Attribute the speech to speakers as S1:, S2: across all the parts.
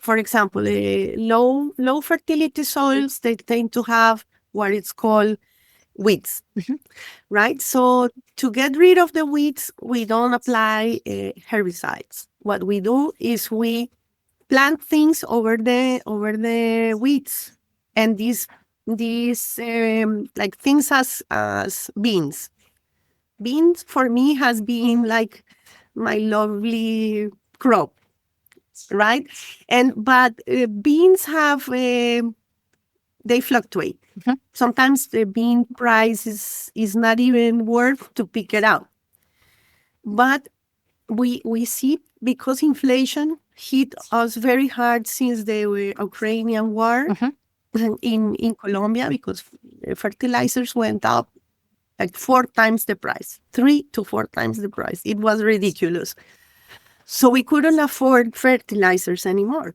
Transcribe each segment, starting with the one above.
S1: for example, low fertility soils, they tend to have what it's called weeds, right? So to get rid of the weeds, we don't apply herbicides. What we do is we plant things over the weeds, and these like things as beans. Beans for me has been like my lovely crop, right? But beans have they fluctuate. Sometimes the bean price is not even worth to pick it out. But we see, because inflation hit us very hard since the Ukrainian war in Colombia, because fertilizers went up like 4 times the price, 3 to 4 times the price. It was ridiculous. So we couldn't afford fertilizers anymore.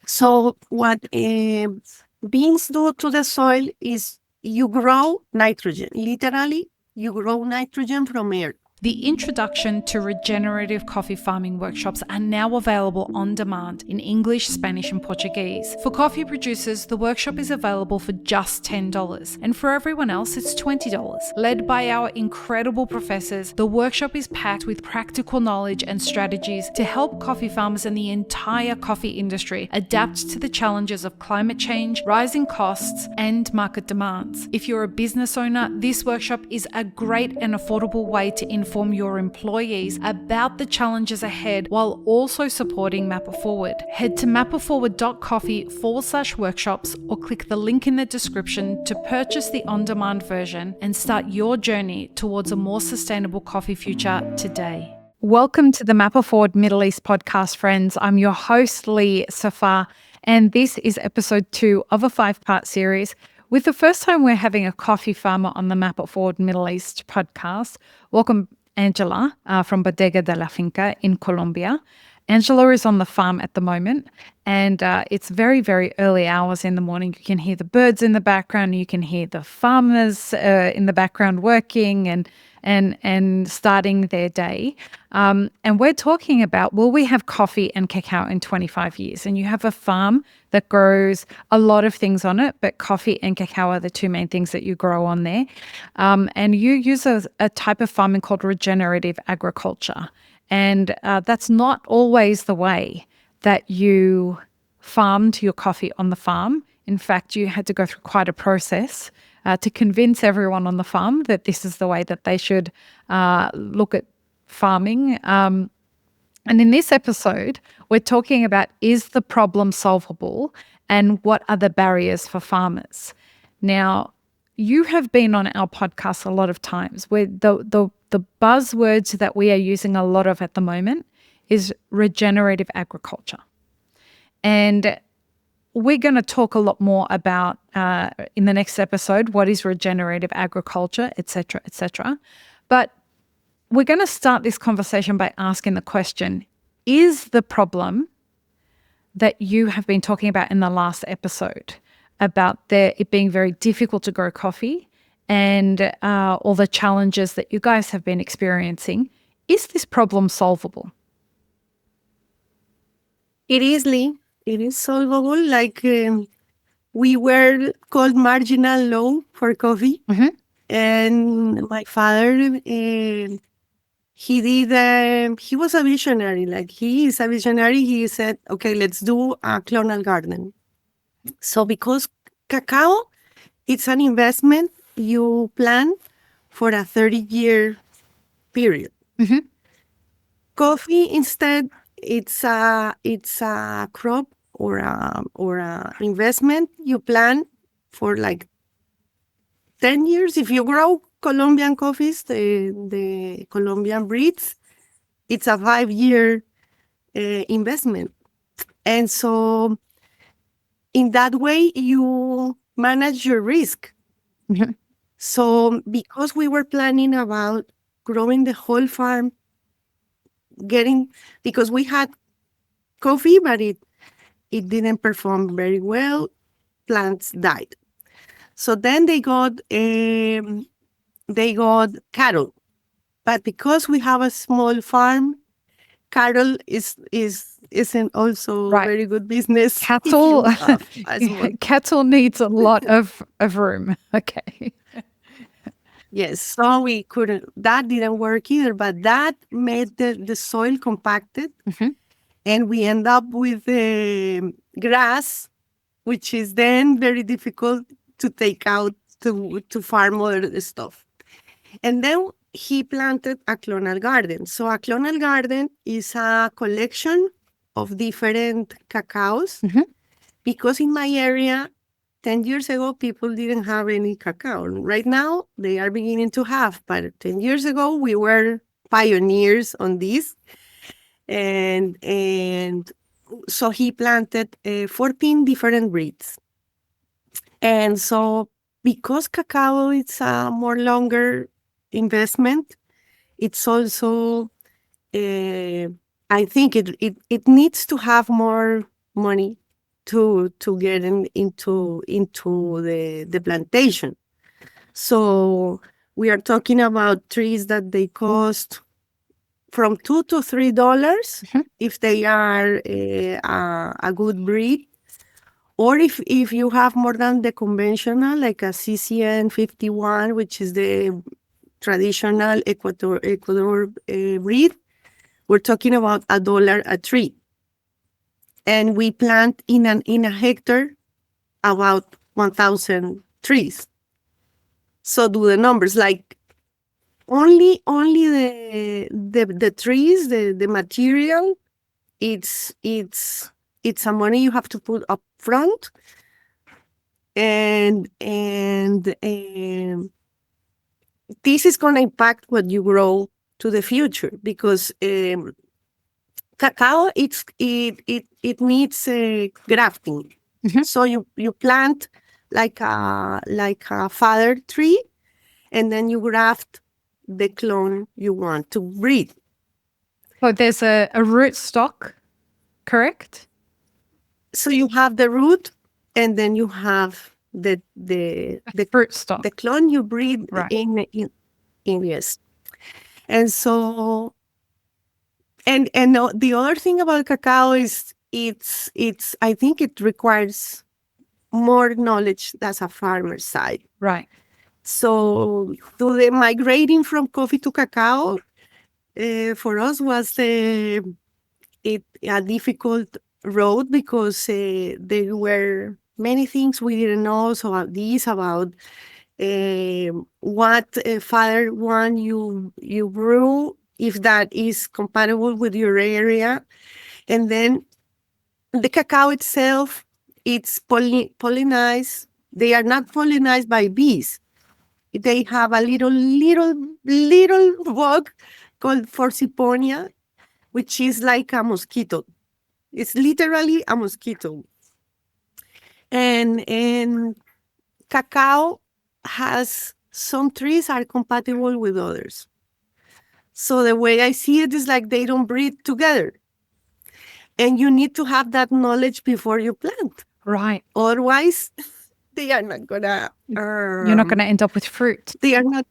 S1: So what beans do to the soil is you grow nitrogen. Literally, you grow nitrogen from air.
S2: The introduction to regenerative coffee farming workshops are now available on demand in English, Spanish, and Portuguese. For coffee producers, the workshop is available for just $10, and for everyone else, it's $20. Led by our incredible professors, the workshop is packed with practical knowledge and strategies to help coffee farmers and the entire coffee industry adapt to the challenges of climate change, rising costs, and market demands. If you're a business owner, this workshop is a great and affordable way to inform your employees about the challenges ahead while also supporting Map It Forward. Head to mapitforward.coffee/workshops or click the link in the description to purchase the on-demand version and start your journey towards a more sustainable coffee future today. Welcome to the Map It Forward Middle East podcast, friends. I'm your host, Lee Safar, and this is episode 2 of a 5-part series. With the first time we're having a coffee farmer on the Map It Forward Middle East podcast. Welcome, Angela, from Bodega de la Finca in Colombia. Angela is on the farm at the moment, and it's very, very early hours in the morning. You can hear the birds in the background. You can hear the farmers in the background working and starting their day. And we're talking about, will we have coffee and cacao in 25 years? And you have a farm that grows a lot of things on it, but coffee and cacao are the 2 main things that you grow on there. And you use a type of farming called regenerative agriculture. And that's not always the way that you farmed your coffee on the farm. In fact, you had to go through quite a process to convince everyone on the farm that this is the way that they should look at farming. And in this episode, we're talking about, is the problem solvable and what are the barriers for farmers? Now, you have been on our podcast a lot of times where the buzzwords that we are using a lot of at the moment is regenerative agriculture. And we're going to talk a lot more about in the next episode, what is regenerative agriculture, et cetera. But we're going to start this conversation by asking the question, is the problem that you have been talking about in the last episode about it being very difficult to grow coffee and all the challenges that you guys have been experiencing, is this problem solvable?
S1: It is, Lee. It is solvable. Like we were called marginal low for coffee. And my father, he was a visionary. Like he is a visionary. He said, okay, let's do a clonal garden. So because cacao, it's an investment you plan for a 30-year period. Coffee, instead, it's a crop or a investment you plan for like 10 years. If you grow Colombian coffees, the Colombian breeds, it's a 5-year investment. And so in that way, you manage your risk. So because we were planning about growing the whole farm, because we had coffee, but it didn't perform very well, plants died. So then they got cattle. But because we have a small farm, cattle isn't also
S2: Right.
S1: very good business if
S2: Cattle,
S1: you have a small.
S2: cattle needs a lot of room. Okay.
S1: Yes, so we couldn't. That didn't work either, but that made the soil compacted,
S2: Mhm.
S1: and we end up with grass, which is then very difficult to take out to farm other stuff. And then he planted a clonal garden. So a clonal garden is a collection of different cacaos,
S2: Mhm.
S1: because in my area, 10 years ago, people didn't have any cacao. Right now, they are beginning to have, but 10 years ago, we were pioneers on this. And so he planted 14 different breeds. And so because cacao is a more longer investment, it's also, uh, I think it needs to have more money to get into the plantation. So we are talking about trees that they cost from $2 to $3
S2: Mhm.
S1: if they are a good breed. Or if you have more than the conventional, like a CCN 51, which is the traditional Ecuador breed, we're talking about $1 a tree. And we plant in a hectare about 1,000 trees. So do the numbers, like only the trees, the material, it's some money you have to put up front, and this is going to impact what you grow to the future, because cacao it needs grafting.
S2: Mhm.
S1: So you plant like a father tree, and then you graft the clone you want to breed.
S2: So there's a root stock, correct?
S1: So you have the root, and then you have the
S2: Fruit stock.
S1: clone you breed
S2: Right.
S1: in yes. And so the other thing about cacao is it's I think it requires more knowledge as a farmer side.
S2: Right.
S1: So to the migrating from coffee to cacao, for us was a difficult road, because there were many things we didn't know. So about what father one you brew, if that is compatible with your area, and then the cacao itself, it's pollinized. They are not pollinized by bees. They have a little bug called Forsyponia, which is like a mosquito. It's literally a mosquito. And cacao has some trees are compatible with others. So the way I see it is like they don't breed together. And you need to have that knowledge before you plant.
S2: Right.
S1: Otherwise, they are not gonna.
S2: You're not going to end up with fruit.
S1: They are not.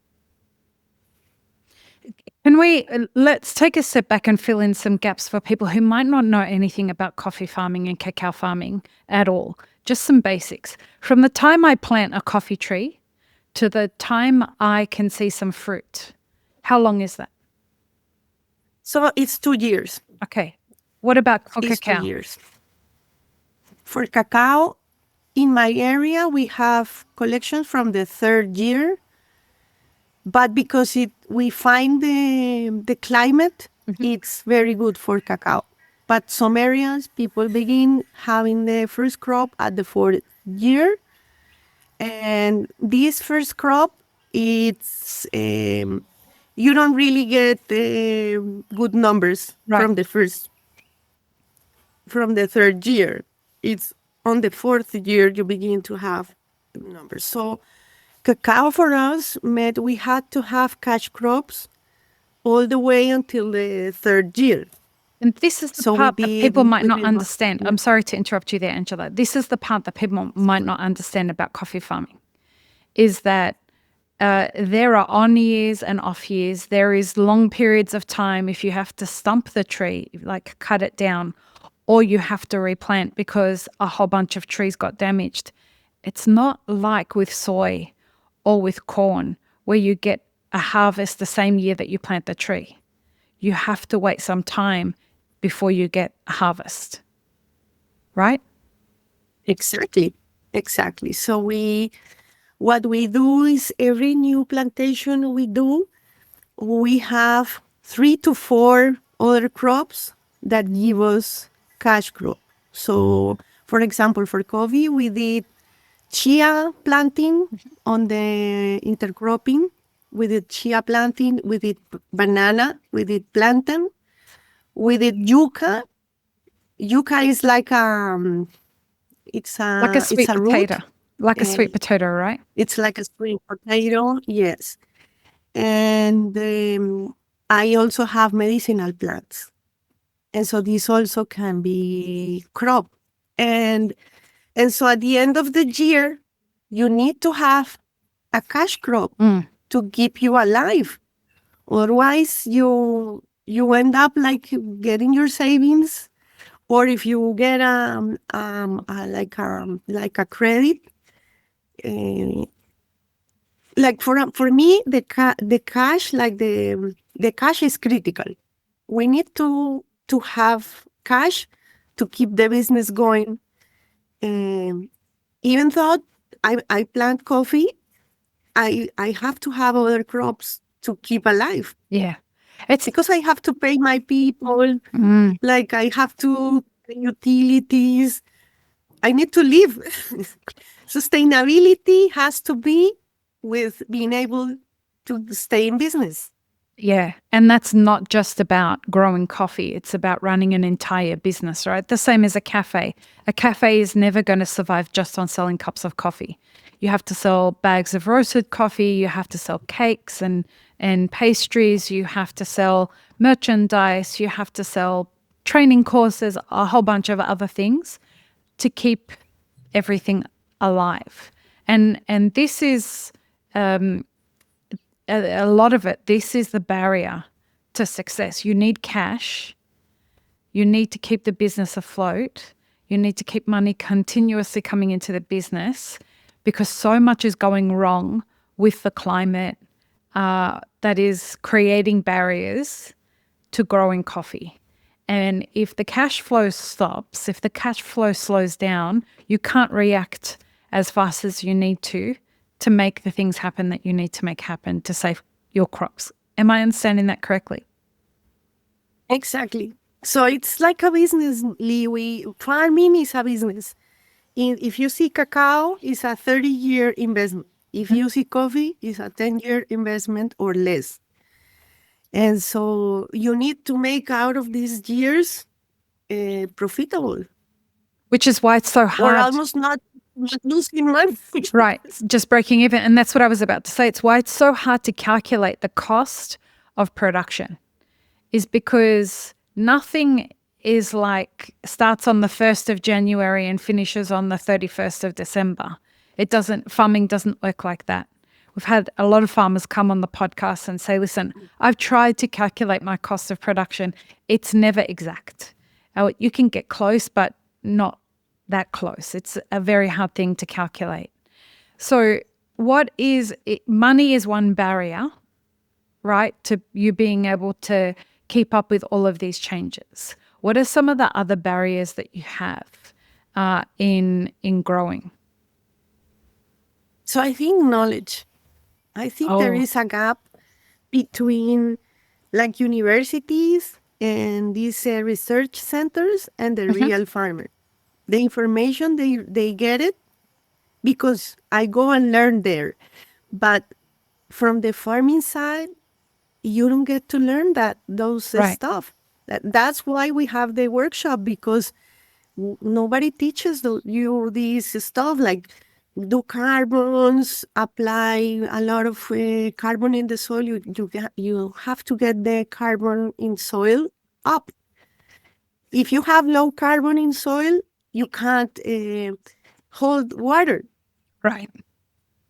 S2: Can we let's take a step back and fill in some gaps for people who might not know anything about coffee farming and cacao farming at all? Just some basics. From the time I plant a coffee tree to the time I can see some fruit, how long is that?
S1: So it's 2 years.
S2: Okay. What about for
S1: It's 2
S2: cacao?
S1: years. For cacao, in my area, we have collections from the 3rd year, but because we find the climate, it's very good for cacao. But some areas, people begin having the first crop at the 4th year, and this first crop, it's you don't really get good numbers
S2: Right.
S1: from the 3rd year. It's on the 4th year you begin to have numbers. So cacao for us meant we had to have cash crops all the way until the 3rd year.
S2: And this is the
S1: So
S2: part that people might
S1: we've
S2: not
S1: been
S2: understand. I'm sorry to interrupt you there, Angela. This is the part that people might not understand about coffee farming, is that there are on years and off years. There is long periods of time if you have to stump the tree, like cut it down, or you have to replant because a whole bunch of trees got damaged. It's not like with soy or with corn where you get a harvest the same year that you plant the tree. You have to wait some time before you get a harvest, right?
S1: Exactly. So what we do is every new plantation we do, we have 3 to 4 other crops that give us cash crop. So, for example, for coffee, we did chia planting on the intercropping. We did chia planting, we did banana, we did plantain, we did yuca. Yuca is like
S2: Like a
S1: it's
S2: sweet
S1: a root.
S2: potato, like a sweet
S1: And
S2: potato, right?
S1: it's like a sweet potato, yes. And I also have medicinal plants. And so these also can be crop. And so at the end of the year, you need to have a cash crop to keep you alive. Otherwise, you end up like getting your savings, or if you get like a credit. Uh, like for me, the cash, like the cash is critical. We need to have cash to keep the business going. Um, Even though I plant coffee, I have to have other crops to keep alive
S2: Yeah. It's
S1: because I have to pay my people. Like I have to pay utilities. I need to live. Sustainability has to be with being able to stay in business.
S2: Yeah. And that's not just about growing coffee. It's about running an entire business, right? The same as a cafe. A cafe is never going to survive just on selling cups of coffee. You have to sell bags of roasted coffee. You have to sell cakes and pastries. You have to sell merchandise. You have to sell training courses, a whole bunch of other things to keep everything alive. And this is a lot of it, this is the barrier to success. You need cash. You need to keep the business afloat. You need to keep money continuously coming into the business because so much is going wrong with the climate that is creating barriers to growing coffee. And if the cash flow stops, if the cash flow slows down, you can't react as fast as you need to make the things happen that you need to make happen to save your crops. Am I understanding that correctly?
S1: Exactly. So it's like a business, Lee. Farming is a business. If you see cacao, it's a 30-year investment. If you see coffee, it's a 10-year investment or less. And so you need to make out of these years profitable.
S2: Which is why it's so hard.
S1: Or almost not losing money.
S2: Right. Just breaking even. And that's what I was about to say. It's why it's so hard to calculate the cost of production is because nothing is like starts on the 1st of January and finishes on the 31st of December. Farming doesn't work like that. We've had a lot of farmers come on the podcast and say, listen, I've tried to calculate my cost of production. It's never exact. You can get close, but not that close. It's a very hard thing to calculate. So money is one barrier, right, to you being able to keep up with all of these changes. What are some of the other barriers that you have in growing?
S1: So I think knowledge. I think there is a gap between like universities and these research centers and the real farmer. The information, they get it because I go and learn there. But from the farming side, you don't get to learn those stuff. That's why we have the workshop, because nobody teaches you this stuff, like do carbons, apply a lot of carbon in the soil. You have to get the carbon in soil up. If you have low carbon in soil, you can't hold water.
S2: Right.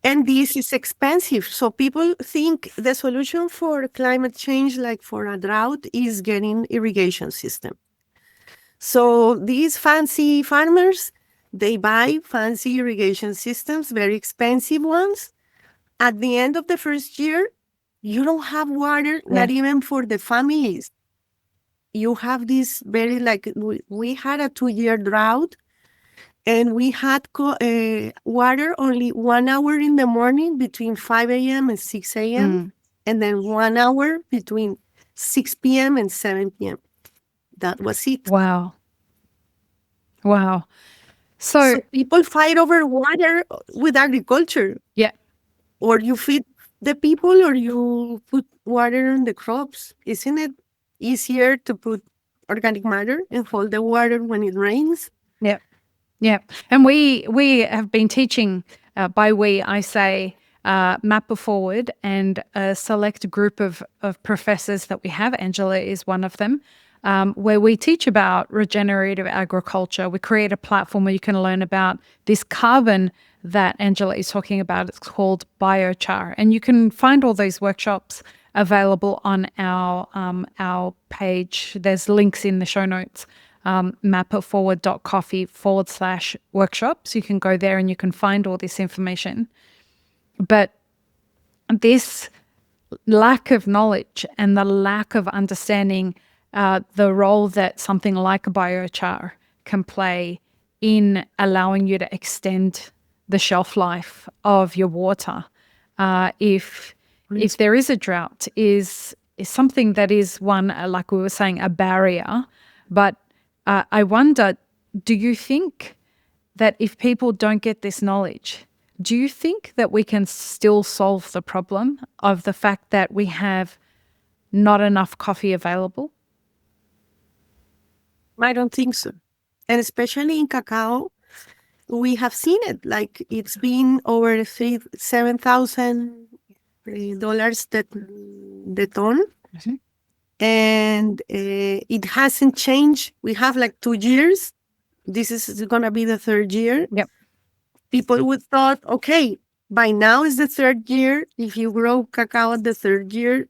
S1: And this is expensive. So people think the solution for climate change, like for a drought, is getting irrigation system. So these fancy farmers, they buy fancy irrigation systems, very expensive ones. At the end of the first year, you don't have water,
S2: Yeah.
S1: not even for the families. You have this very, like, we had a 2-year drought, and we had water only 1 hour in the morning between 5 a.m. and 6 a.m., and then 1 hour between 6 p.m. and 7 p.m. That was it.
S2: Wow. Wow.
S1: So people fight over water with agriculture.
S2: Yeah.
S1: Or you feed the people or you put water on the crops. Isn't it easier to put organic matter and hold the water when it rains?
S2: Yeah. Yeah. And we have been teaching, by we, I say, Mapper Forward, and a select group of professors that we have. Angela is one of them, where we teach about regenerative agriculture. We create a platform where you can learn about this carbon that Angela is talking about. It's called biochar. And you can find all those workshops available on our page. There's links in the show notes. mapperforward.coffee/workshops. You can go there and you can find all this information. But this lack of knowledge and the lack of understanding the role that something like biochar can play in allowing you to extend the shelf life of your water, if there is a drought, is something that is one, like we were saying, a barrier. But I wonder, do you think that if people don't get this knowledge, do you think that we can still solve the problem of the fact that we have not enough coffee available?
S1: I don't think so. And especially in cacao, we have seen it. Like, it's been over $7,000 the ton.
S2: Mm-hmm.
S1: And it hasn't changed. We have like 2 years. This is going to be the 3rd year.
S2: Yep.
S1: People would thought, okay, by now is the 3rd year. If you grow cacao at the 3rd year,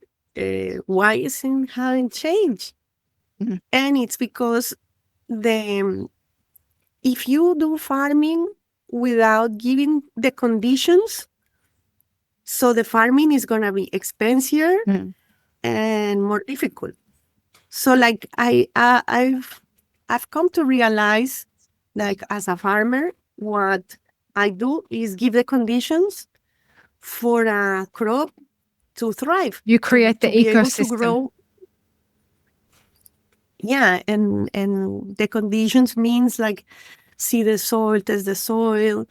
S1: why isn't having changed?
S2: Mm-hmm.
S1: And it's because if you do farming without giving the conditions, so the farming is going to be expensive and more difficult. So, like, I've come to realize, like, as a farmer, what I do is give the conditions for a crop to thrive.
S2: You create the
S1: to be able to
S2: ecosystem.
S1: grow. Yeah, and the conditions means, like, see the soil, test the soil,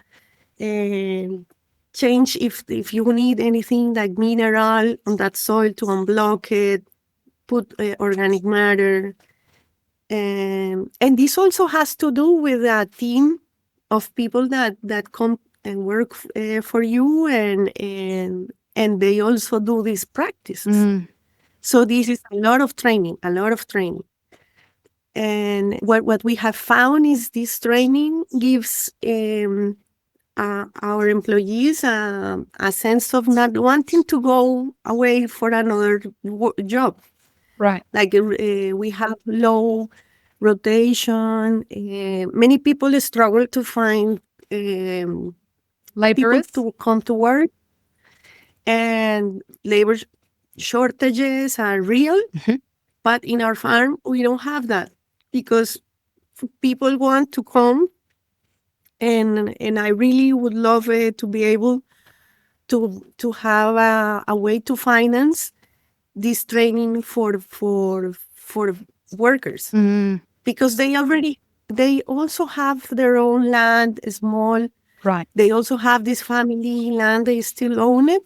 S1: and change if you need anything like mineral on that soil to unblock it, put organic matter. And this also has to do with a team of people that come and work for you, and they also do these practices. So this is a lot of training. And what we have found is this training gives our employees a sense of not wanting to go away for another job.
S2: Right.
S1: Like, we have low rotation. Many people struggle to find people
S2: Laborers.
S1: to come to work, and labor shortages are real.
S2: Mm-hmm.
S1: But in our farm, we don't have that, because people want to come, and I really would love to be able to have a way to finance this training for workers, because they also have their own land, small.
S2: Right.
S1: They also have this family land, they still own it,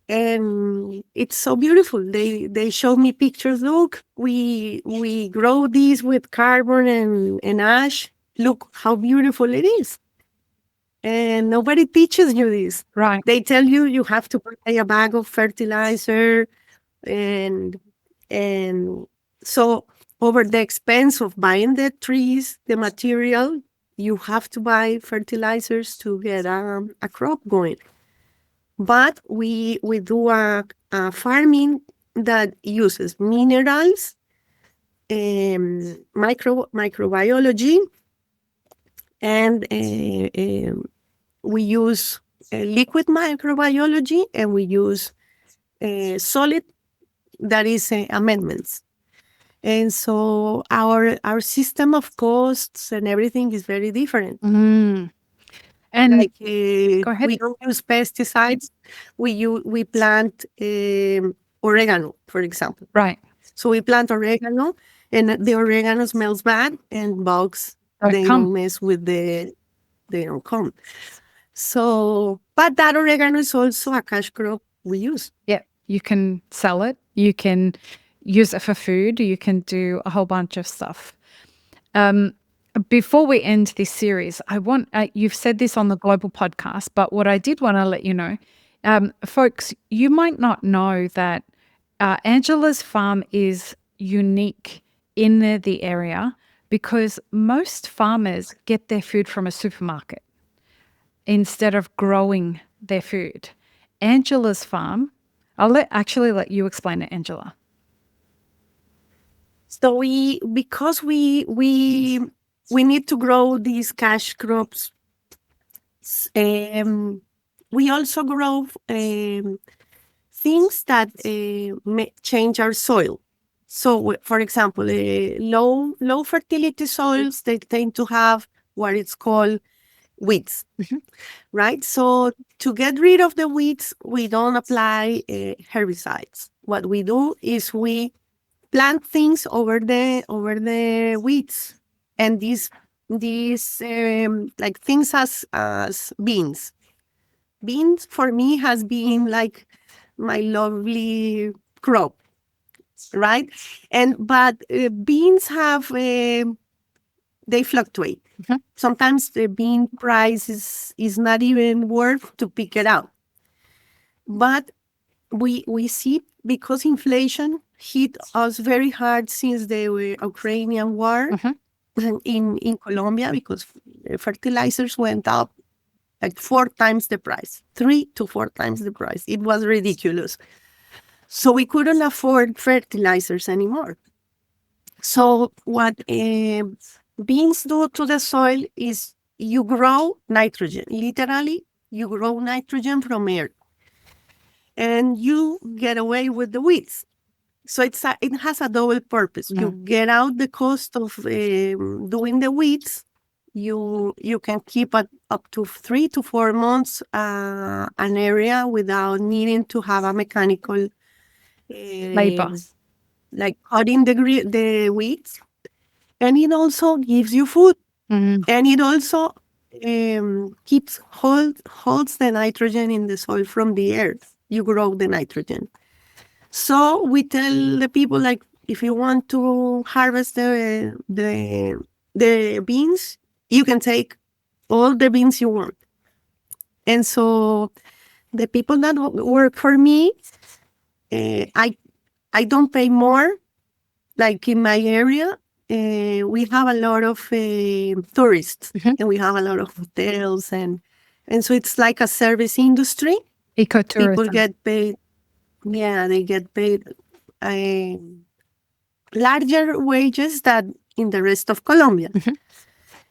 S1: and it's so beautiful. They show me pictures. Look, we grow these with carbon and ash. Look how beautiful it is. And nobody teaches you this.
S2: Right.
S1: They tell you have to buy a bag of fertilizer, and so over the expense of buying the trees, the material, you have to buy fertilizers to get a crop going. but we do a farming that uses minerals, microbiology, and we use liquid microbiology, and we use solid, that is amendments. And so our system of costs and everything is very different.
S2: And
S1: Like
S2: go ahead.
S1: we don't use pesticides. We plant oregano, for example.
S2: Right.
S1: So we plant oregano, and the oregano smells bad, and bugs,
S2: Don't
S1: they
S2: come.
S1: don't mess with they don't come. So, but that oregano is also a cash crop we use.
S2: Yeah. You can sell it. You can use it for food. You can do a whole bunch of stuff. Before we end this series, I want, you've said this on the Global Podcast, but what I did want to let you know, folks, you might not know that Angela's farm is unique in the area because most farmers get their food from a supermarket instead of growing their food. Angela's farm, actually let you explain it, Angela.
S1: So because we need to grow these cash crops, we also grow things that may change our soil. So, for example, low fertility soils, they tend to have what it's called weeds, right? So to get rid of the weeds, we don't apply herbicides. What we do is we plant things over the weeds, and these like things as beans. Beans for me has been like my lovely crop, right? And but beans have they fluctuate. Sometimes the bean price is not even worth to pick it out. But we see, because inflation hit us very hard since the Ukrainian war in Colombia, because fertilizers went up like 4 times the price, 3 to 4 times the price. It was ridiculous. So we couldn't afford fertilizers anymore. So what beans do to the soil is you grow nitrogen. Literally, you grow nitrogen from air, and you get away with the weeds. So it has a double purpose. You get out the cost of doing the weeds. You can keep it up to 3 to 4 months an area without needing to have a mechanical
S2: Labor.
S1: like cutting the weeds. And it also gives you food, and it also holds the nitrogen in the soil from the earth. You grow the nitrogen. So we tell the people, like, if you want to harvest the beans, you can take all the beans you want. And so the people that work for me, I don't pay more. Like in my area, we have a lot of tourists, and we have a lot of hotels, and so it's like a service industry.
S2: Ecotourism.
S1: People get paid. Yeah, they get paid larger wages than in the rest of Colombia.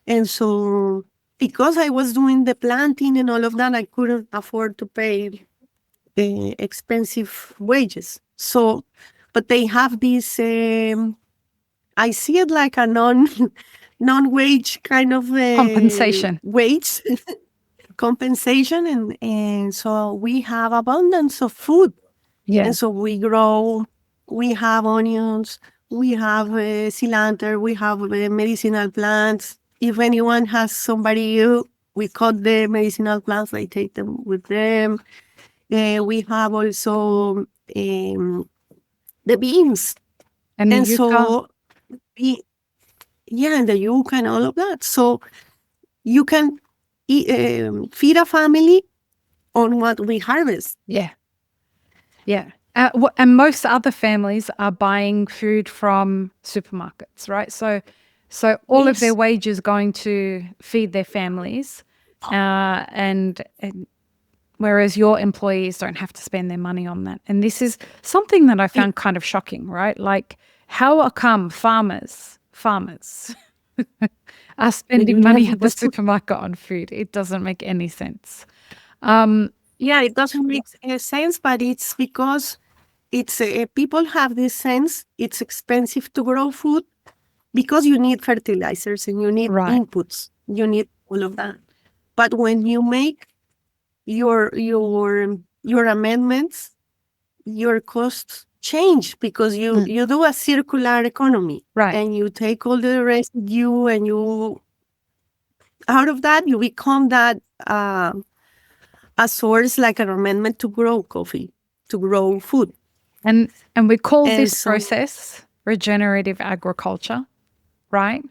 S1: And so because I was doing the planting and all of that, I couldn't afford to pay expensive wages. So, but they have this, I see it like a non-wage kind of
S2: Compensation.
S1: wage compensation. And so we have abundance of food.
S2: Yeah.
S1: And so we grow, we have onions, we have cilantro, we have medicinal plants. If anyone has somebody ill, we cut the medicinal plants, they take them with them. We have also the beans.
S2: And the yucca.
S1: So, and the yucca and all of that. So you can feed a family on what we harvest.
S2: Yeah. Yeah. And most other families are buying food from supermarkets, right? So all of their wages going to feed their families, and whereas your employees don't have to spend their money on that. And this is something that I found kind of shocking, right? Like, how come farmers are spending money at the supermarket on food? It doesn't make any sense.
S1: Yeah, it doesn't make sense, but it's because it's people have this sense it's expensive to grow food because you need fertilizers and you need inputs, you need all of that. But when you make your amendments, your costs change because you do a circular economy, and you take all the residue and you out of that you become that a source, like an amendment to grow coffee, to grow food.
S2: And we call this process regenerative agriculture, right?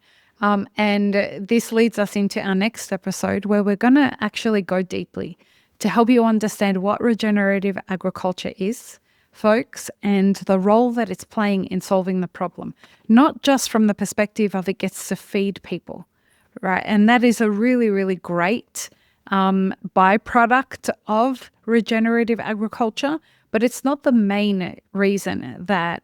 S2: And this leads us into our next episode, where we're going to actually go deeply to help you understand what regenerative agriculture is, folks, and the role that it's playing in solving the problem, not just from the perspective of it gets to feed people, right? And that is a really, really great byproduct of regenerative agriculture, but it's not the main reason that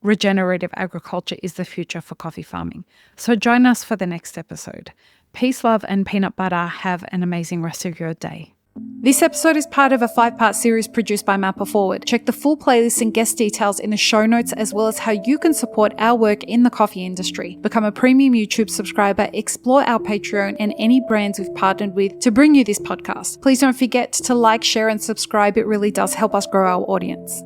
S2: regenerative agriculture is the future for coffee farming. So join us for the next episode. Peace, love, and peanut butter. Have an amazing rest of your day. This episode is part of a 5-part series produced by Mapper Forward. Check the full playlist and guest details in the show notes, as well as how you can support our work in the coffee industry. Become a premium YouTube subscriber, explore our Patreon and any brands we've partnered with to bring you this podcast. Please don't forget to like, share, and subscribe. It really does help us grow our audience.